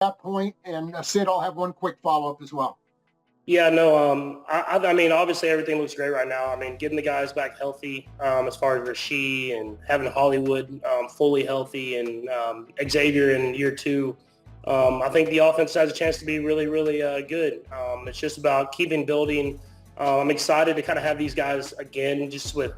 that point. And Sid, I'll have one quick follow-up as well. Yeah, no, I mean, obviously everything looks great right now. I mean, getting the guys back healthy, as far as Rashee and having Hollywood fully healthy and Xavier in year 2, I think the offense has a chance to be really, really good. It's just about keeping building. I'm excited to kind of have these guys again, just with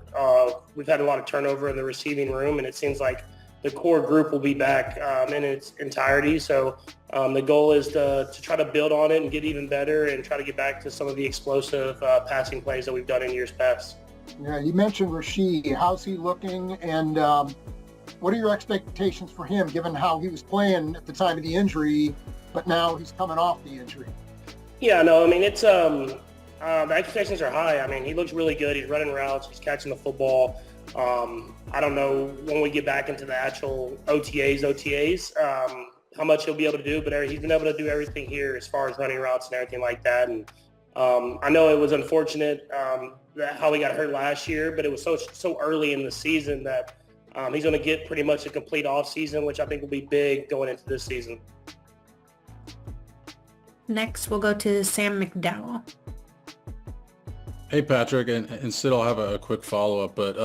we've had a lot of turnover in the receiving room, and it seems like the core group will be back in its entirety. So the goal is to try to build on it and get even better and try to get back to some of the explosive passing plays that we've done in years past. Yeah, you mentioned Rashee. How's he looking? And what are your expectations for him, given how he was playing at the time of the injury, but now he's coming off the injury? Yeah, no, I mean, it's the expectations are high. I mean, he looks really good. He's running routes. He's catching the football. I don't know when we get back into the actual OTAs, how much he'll be able to do, but he's been able to do everything here as far as running routes and everything like that. And I know it was unfortunate how he got hurt last year, but it was so early in the season that he's going to get pretty much a complete offseason, which I think will be big going into this season. Next, we'll go to Sam McDowell. Hey, Patrick, and Sid, I'll have a quick follow-up, but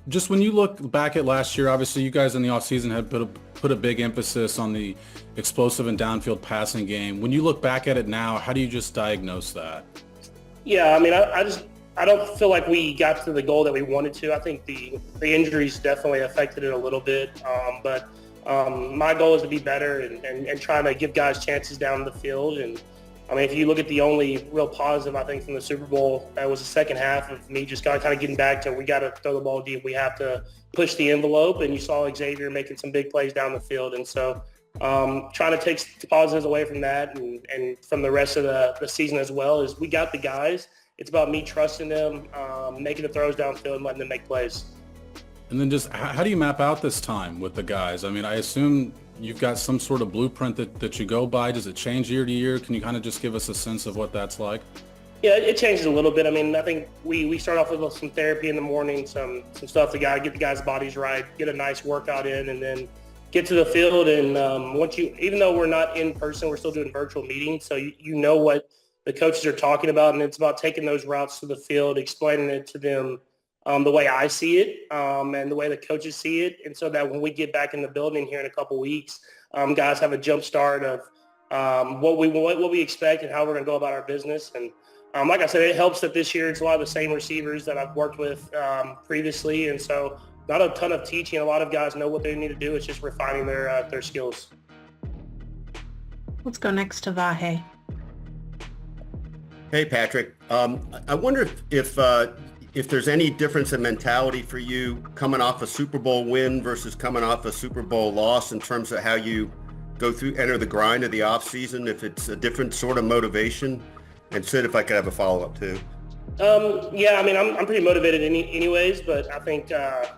just when you look back at last year, obviously you guys in the offseason had put a big emphasis on the explosive and downfield passing game. When you look back at it now, how do you just diagnose that? Yeah, I mean, I don't feel like we got to the goal that we wanted to. I think the injuries definitely affected it a little bit, but my goal is to be better and trying to give guys chances down the field. And I mean, if you look at the only real positive, I think, from the Super Bowl, that was the second half of me just kind of getting back to we got to throw the ball deep. We have to push the envelope. And you saw Xavier making some big plays down the field. And so trying to take positives away from that and from the rest of the season as well is we got the guys. It's about me trusting them, making the throws downfield and letting them make plays. And then just how do you map out this time with the guys? I mean, I assume you've got some sort of blueprint that you go by. Does it change year to year? Can you kind of just give us a sense of what that's like? Yeah, it changes a little bit. I mean, I think we start off with some therapy in the morning, some stuff to get the guys' bodies right, get a nice workout in, and then get to the field. And even though we're not in person, we're still doing virtual meetings. So you know what the coaches are talking about, and it's about taking those routes to the field, explaining it to them the way I see it and the way the coaches see it. And so that when we get back in the building here in a couple weeks, guys have a jump start of what we expect and how we're going to go about our business. And like I said, it helps that this year it's a lot of the same receivers that I've worked with previously. And so not a ton of teaching. A lot of guys know what they need to do. It's just refining their skills. Let's go next to Vahe. Hey, Patrick. I wonder if there's any difference in mentality for you coming off a Super Bowl win versus coming off a Super Bowl loss in terms of how you enter the grind of the offseason, if it's a different sort of motivation. And Sid, if I could have a follow-up too. Yeah, I mean, I'm pretty motivated anyways, but I think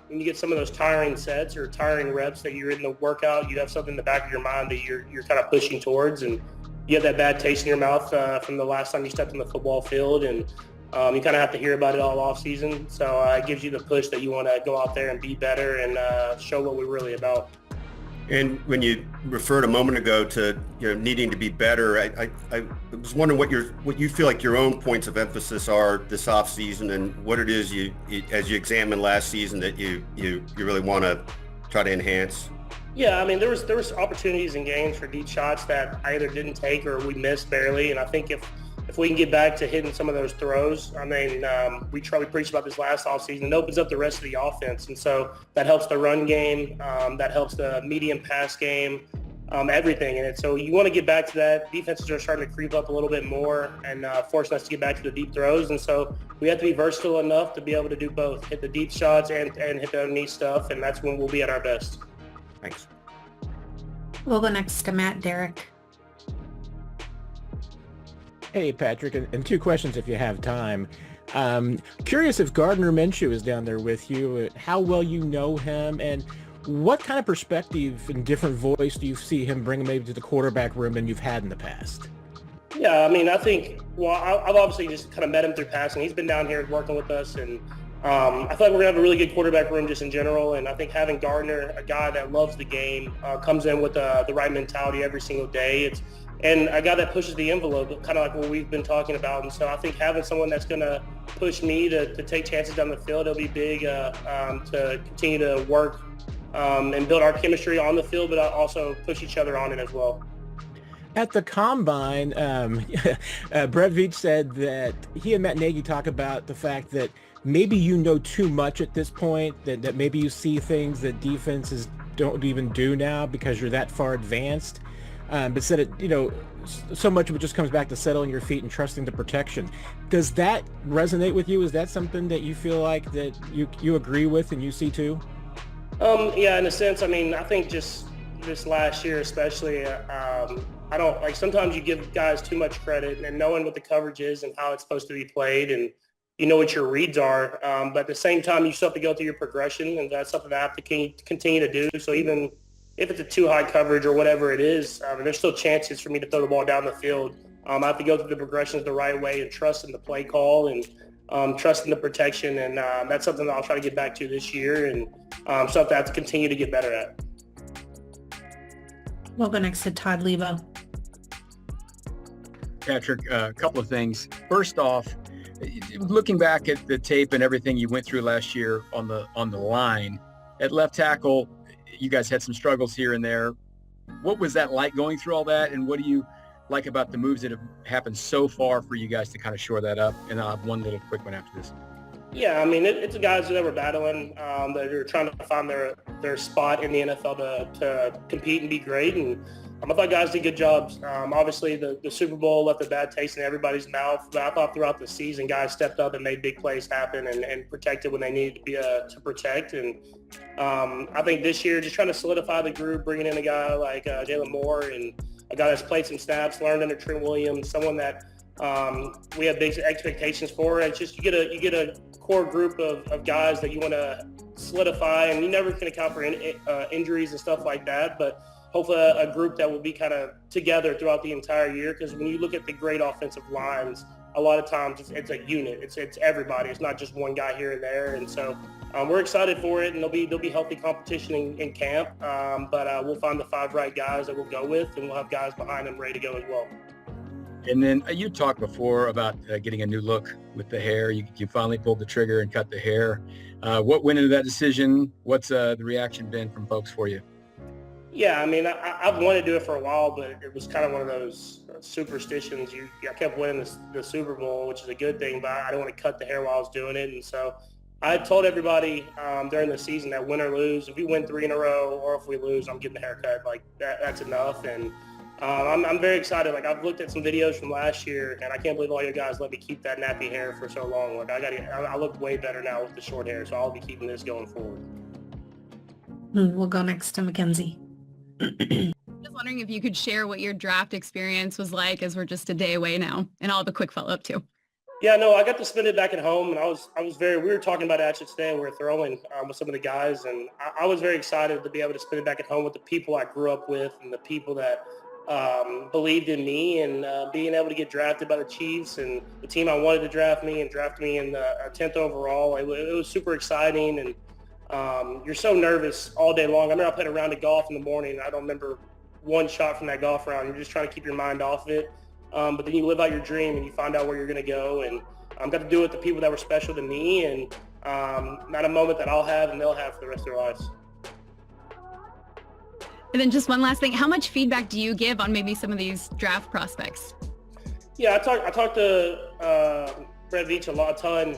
when you get some of those tiring sets or tiring reps that you're in the workout, you have something in the back of your mind that you're kind of pushing towards, and you have that bad taste in your mouth from the last time you stepped on the football field, and you kind of have to hear about it all off season. So it gives you the push that you want to go out there and be better and show what we're really about. And when you referred a moment ago to needing to be better, I was wondering what you feel like your own points of emphasis are this off season, and what it is you as you examined last season that you really want to try to enhance. Yeah, I mean, there was opportunities in games for deep shots that I either didn't take or we missed barely, and I think if we can get back to hitting some of those throws, I mean, we preached about this last offseason. It opens up the rest of the offense, and so that helps the run game, that helps the medium pass game, everything in it. So you want to get back to that. Defenses are starting to creep up a little bit more and forcing us to get back to the deep throws, and so we have to be versatile enough to be able to do both, hit the deep shots and hit the underneath stuff, and that's when we'll be at our best. Thanks. We'll go next to Matt Derrick. Hey, Patrick, and two questions if you have time. Curious if Gardner Minshew is down there with you, how well you know him, and what kind of perspective and different voice do you see him bring maybe to the quarterback room than you've had in the past? Yeah, I mean, I think, I've obviously just kind of met him through passing. He's been down here working with us, and I feel like we're gonna have a really good quarterback room just in general, and I think having Gardner, a guy that loves the game, comes in with the right mentality every single day. And a guy that pushes the envelope, kind of like what we've been talking about. And so I think having someone that's going to push me to take chances down the field, it'll be big to continue to work and build our chemistry on the field, but also push each other on it as well. At the Combine, Brett Veach said that he and Matt Nagy talk about the fact that maybe you know too much at this point, that maybe you see things that defenses don't even do now because you're that far advanced. But said it, so much of it just comes back to settling your feet and trusting the protection. Does that resonate with you? Is that something that you feel like that you agree with and you see too? Yeah, in a sense. I mean, I think just this last year especially, I don't like, sometimes you give guys too much credit, and knowing what the coverage is and how it's supposed to be played, and you know what your reads are. But at the same time, you still have to go through your progression, and that's something that I have to continue to do. So even if it's a too high coverage or whatever it is, there's still chances for me to throw the ball down the field. I have to go through the progressions the right way and trust in the play call and trust in the protection. And that's something that I'll try to get back to this year, and something I have to continue to get better at. We'll go next to Todd Levo. Patrick, a couple of things. First off, looking back at the tape and everything you went through last year on the line, at left tackle, you guys had some struggles here and there. What was that like going through all that, and what do you like about the moves that have happened so far for you guys to kind of shore that up? And I'll have one little quick one after this. Yeah, I mean, it's the guys that were battling, that are trying to find their spot in the NFL to compete and be great. And I thought guys did good jobs. Obviously, the Super Bowl left a bad taste in everybody's mouth, but I thought throughout the season, guys stepped up and made big plays happen and protected when they needed to be to protect. And I think this year, just trying to solidify the group, bringing in a guy like Jalen Moore, and a guy that's played some snaps, learned under Trent Williams, someone that we have big expectations for. It's just you get a core group of guys that you want to solidify, and you never can account for injuries and stuff like that, but hopefully a group that will be kind of together throughout the entire year. Because when you look at the great offensive lines, a lot of times it's a unit. It's everybody. It's not just one guy here and there. And so we're excited for it, and there'll be healthy competition in camp. But we'll find the 5 right guys that we'll go with, and we'll have guys behind them ready to go as well. And then you talked before about getting a new look with the hair. You finally pulled the trigger and cut the hair. What went into that decision? What's the reaction been from folks for you? Yeah, I mean, I've wanted to do it for a while, but it was kind of one of those superstitions. I kept winning the Super Bowl, which is a good thing, but I didn't want to cut the hair while I was doing it. And so I told everybody during the season that win or lose, if we win 3 in a row or if we lose, I'm getting the haircut. Like that's enough. And I'm very excited. Like, I've looked at some videos from last year, and I can't believe all you guys let me keep that nappy hair for so long. Like, I look way better now with the short hair, so I'll be keeping this going forward. We'll go next to Mackenzie. Just wondering if you could share what your draft experience was like, as we're just a day away now, and I'll have a quick follow-up too. Yeah, no, I got to spend it back at home, and we were talking about it actually today. We were throwing with some of the guys, and I was very excited to be able to spend it back at home with the people I grew up with and the people that believed in me, and being able to get drafted by the Chiefs and the team I wanted to draft me and draft me in the 10th overall. It was super exciting, and you're so nervous all day long. I remember I played a round of golf in the morning, and I don't remember one shot from that golf round. You're just trying to keep your mind off it. But then you live out your dream, and you find out where you're going to go. And got to do it with the people that were special to me, and not a moment that I'll have and they'll have for the rest of their lives. And then just one last thing, how much feedback do you give on maybe some of these draft prospects? Yeah, I talked to Brett Veach a ton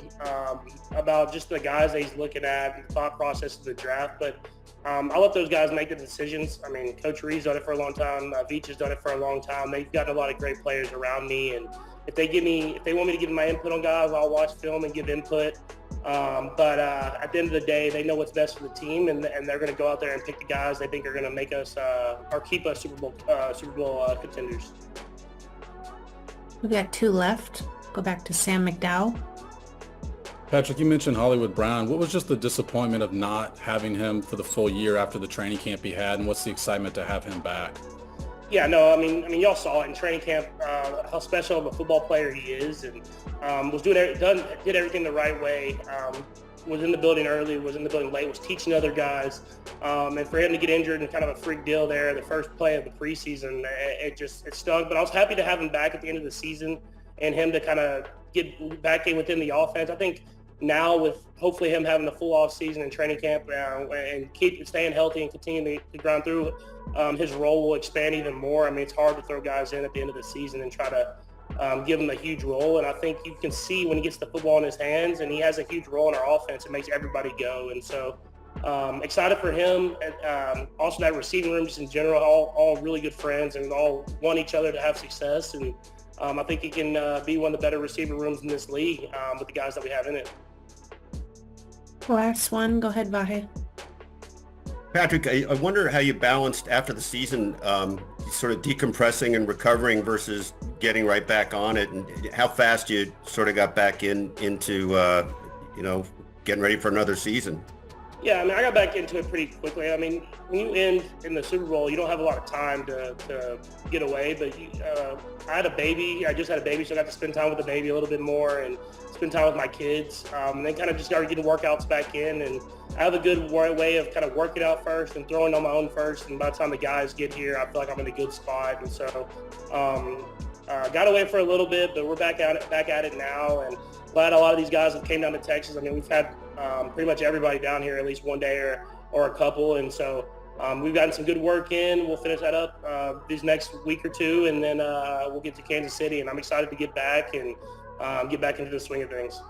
about just the guys that he's looking at and the thought process of the draft. But I let those guys make the decisions. I mean, Coach Reed's done it for a long time. Veach has done it for a long time. They've gotten a lot of great players around me, and if they want me to give my input on guys, I'll watch film and give input. But at the end of the day, they know what's best for the team, and they're going to go out there and pick the guys they think are going to make us or keep us Super Bowl contenders. We've got 2 left. Go back to Sam McDowell. Patrick, you mentioned Hollywood Brown. What was just the disappointment of not having him for the full year after the training camp he had, and what's the excitement to have him back? Yeah, no, I mean, y'all saw it in training camp how special of a football player he is, and did everything the right way. was in the building early, was in the building late, was teaching other guys. And for him to get injured in kind of a freak deal there, the first play of the preseason, it stung. But I was happy to have him back at the end of the season and him to kind of get back in within the offense. I think now with hopefully him having the full off season and training camp and keep staying healthy and continuing to grind through, his role will expand even more. I mean, it's hard to throw guys in at the end of the season and try to give him a huge role. And I think you can see when he gets the football in his hands and he has a huge role in our offense, it makes everybody go. And so excited for him. Also that receiving room just in general, all really good friends and all want each other to have success. And I think he can be one of the better receiver rooms in this league with the guys that we have in it. Last one. Go ahead, Vahe. Patrick, I wonder how you balanced after the season, sort of decompressing and recovering versus getting right back on it, and how fast you sort of got back into, getting ready for another season. Yeah, I mean, I got back into it pretty quickly. I mean, when you end in the Super Bowl, you don't have a lot of time to get away, but I had a baby. I just had a baby, so I got to spend time with the baby a little bit more and spend time with my kids. And then kind of just started getting workouts back in. And I have a good way of kind of working out first and throwing on my own first. And by the time the guys get here, I feel like I'm in a good spot. And so got away for a little bit, but we're back at it now. And glad a lot of these guys have came down to Texas. I mean, we've had pretty much everybody down here at least one day or a couple. And so we've gotten some good work in. We'll finish that up these next week or two, and then we'll get to Kansas City. And I'm excited to get back and get back into the swing of things.